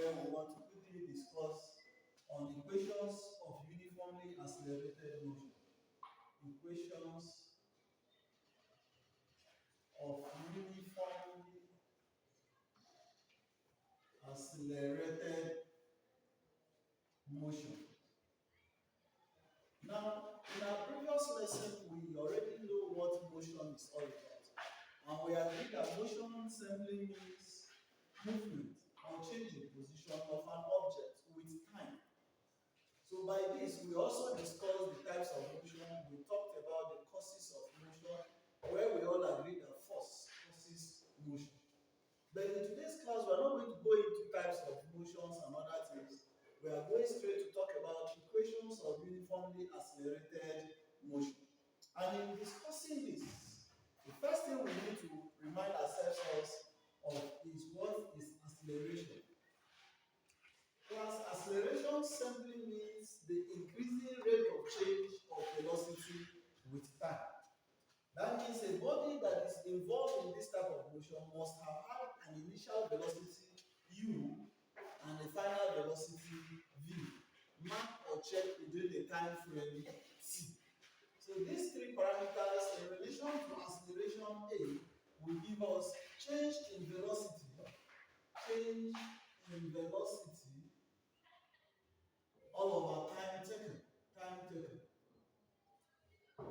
where we want to quickly discuss on equations of uniformly accelerated motion. Equations of uniformly accelerated motion. Now, in our previous lesson, we already know what motion is all about. And we agreed that motion simply means movement or change in position of an object with time. So by this, we also discussed the types of motion. We talked about the causes of motion, where we all agreed that force causes motion. But in today's class, we are not going to go into types of motions and other things. We are going straight to talk about equations of uniformly accelerated motion. And in discussing this, the first thing we need to remind ourselves of is what is acceleration. Class, acceleration simply means the increasing rate of change of velocity with time. That means a body that is involved in this type of motion must have had an initial velocity u and a final velocity v, marked or checked within the time frame t. So these three parameters in relation to acceleration A will give us change in velocity all over time taken.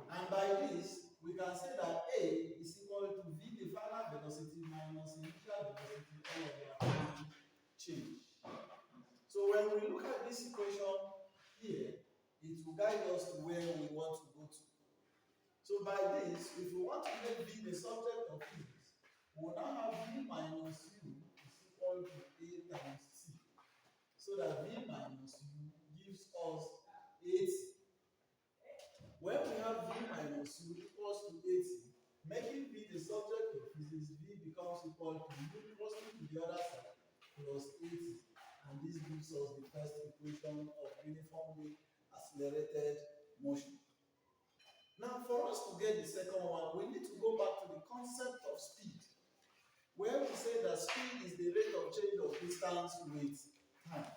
And by this, we can say that A is equal to V, the final velocity, minus initial velocity all over time change. So when we look at this equation here, it will guide us to where we want to go to. So by this, if we want to make V the subject of physics, we will now have V minus U is equal to A times T. So that V minus U gives us 8. When we have V minus U equals to 80, making V the subject of physics, V becomes equal to U crossing to the other side plus 80. And this gives us the first equation of uniformly accelerated motion. Now, for us to get the second one, we need to go back to the concept of speed, where we say that speed is the rate of change of distance with time.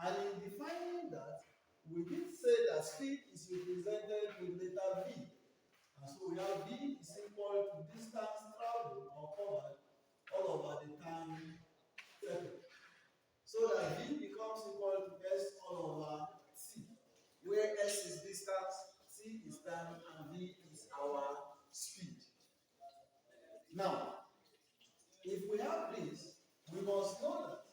And in defining that, we did say that speed is represented with letter V. And so we have V is equal to distance traveled or covered all over the time taken. So that V becomes equal to S all over T, where S is distance, T is time, and V is our speed. Now, if we have this, we must know that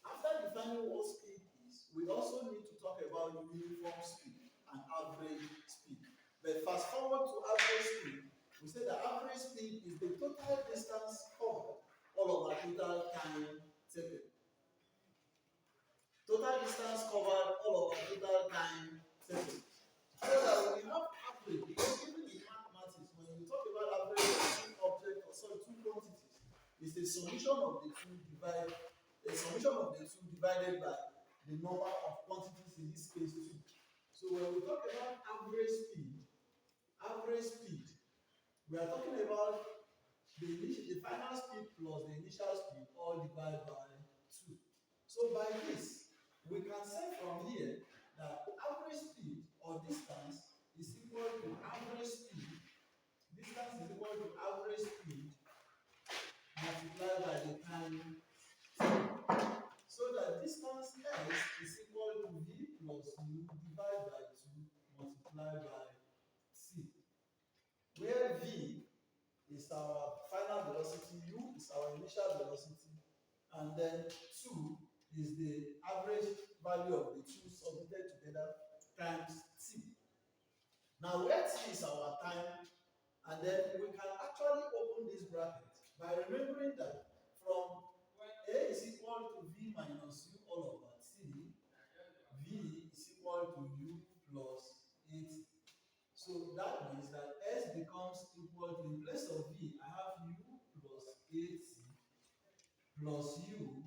after defining what speed is, we also need to talk about uniform speed and average speed. But fast forward to average speed, we say that average speed is the total distance covered all over total time taken. Total distance covered all over total time taken. So that when we have average, because even in mathematics, when we talk about average of two objects, or sorry, two quantities, it's the summation of the two divided by the number of quantities, in this case 2. So when we talk about average speed, we are talking about the final speed plus the initial speed all divided by 2. So by this, we can say from here that average speed or distance is equal to average speed. Distance is equal to average speed multiplied by the time. So that distance S is equal to V plus U divided by 2 multiplied by C. Where V is our final velocity, U is our initial velocity, and then 2 is the average value of the two submitted together times T. Now where T is our time, and then we can actually open this bracket by remembering that from A is equal to V minus U all over T, V is equal to U plus 80. So that means that S becomes equal to, in place of V, I have U plus 80 plus U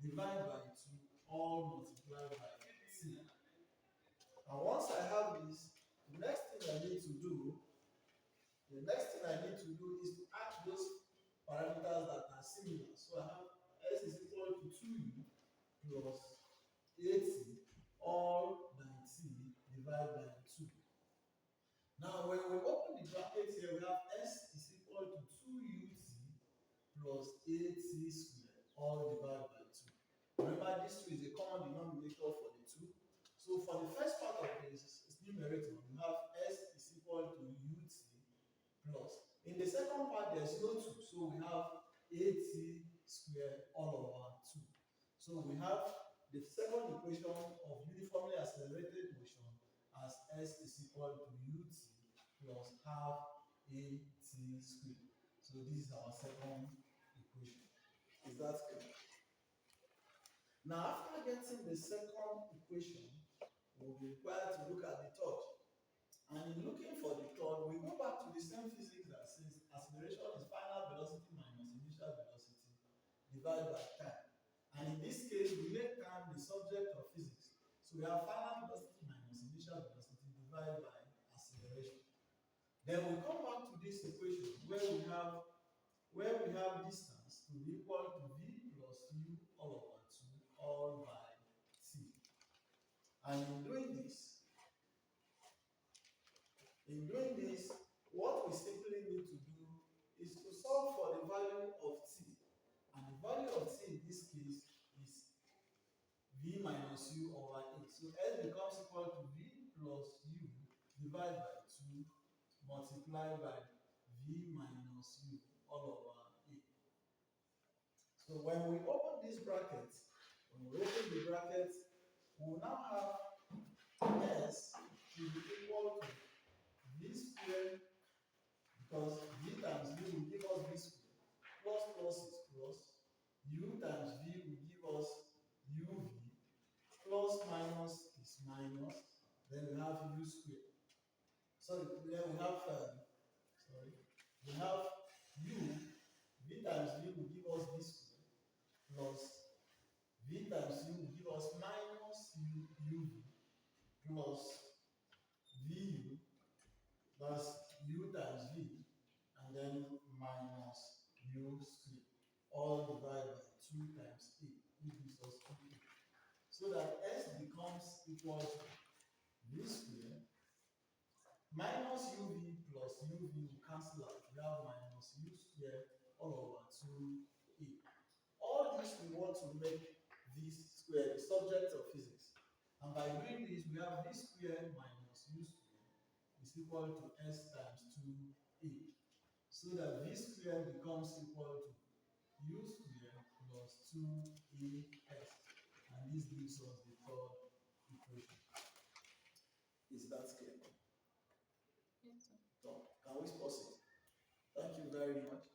divided by 2 all multiplied by T. And once I have this, the next thing I need to do is to add those parameters that are similar. So I have S is equal to 2U plus 80 all by t divided by 2. Now, when we open the bracket here, we have s is equal to 2ut plus 8t squared all divided by 2. Remember, this 2 is a common denominator for the 2. So for the first part of this numerator, we have s is equal to ut plus. In the second part, there's no 2, so we have 8t squared all over 2. So we have the second equation of uniformly accelerated motion as s is equal to ut plus half at squared. So this is our second equation. Is that clear? Now, after getting the second equation, we'll be required to look at the third. And in looking for the third, we go back to the same physics that says acceleration is final velocity minus initial velocity divided by time. And in this case, we make time the subject of physics. So we have final velocity minus initial velocity divided by acceleration. Then we come back to this equation where we have distance to be equal to v plus u all over 2 all by t. And in doing this, what we simply need to do is to solve for the value of t. And the value of t in this case is v minus u over a. So s becomes equal to v plus u divided by 2 multiplied by v minus u all over a. So when we open this bracket, we will now have s to be equal to v squared, because v times v will give us v squared, plus is plus, u times v will give us uv, plus minus is minus, then we have u squared. So then we have u, v times v will give us v squared, plus v times u will give us minus uv, plus vu, that's u times v, and then minus u squared, all divided by 2 times a, which gives us 2a. So that s becomes equal to v squared minus uv plus uv will cancel out. We have minus u squared all over 2a. All this we want to make v squared the subject of physics. And by doing this, we have v squared minus u squared is equal to s times 2a. So that v squared becomes equal to u squared plus 2as. And this gives us the third equation. Is that clear? Yes, sir. So, can we pause it? Thank you very much.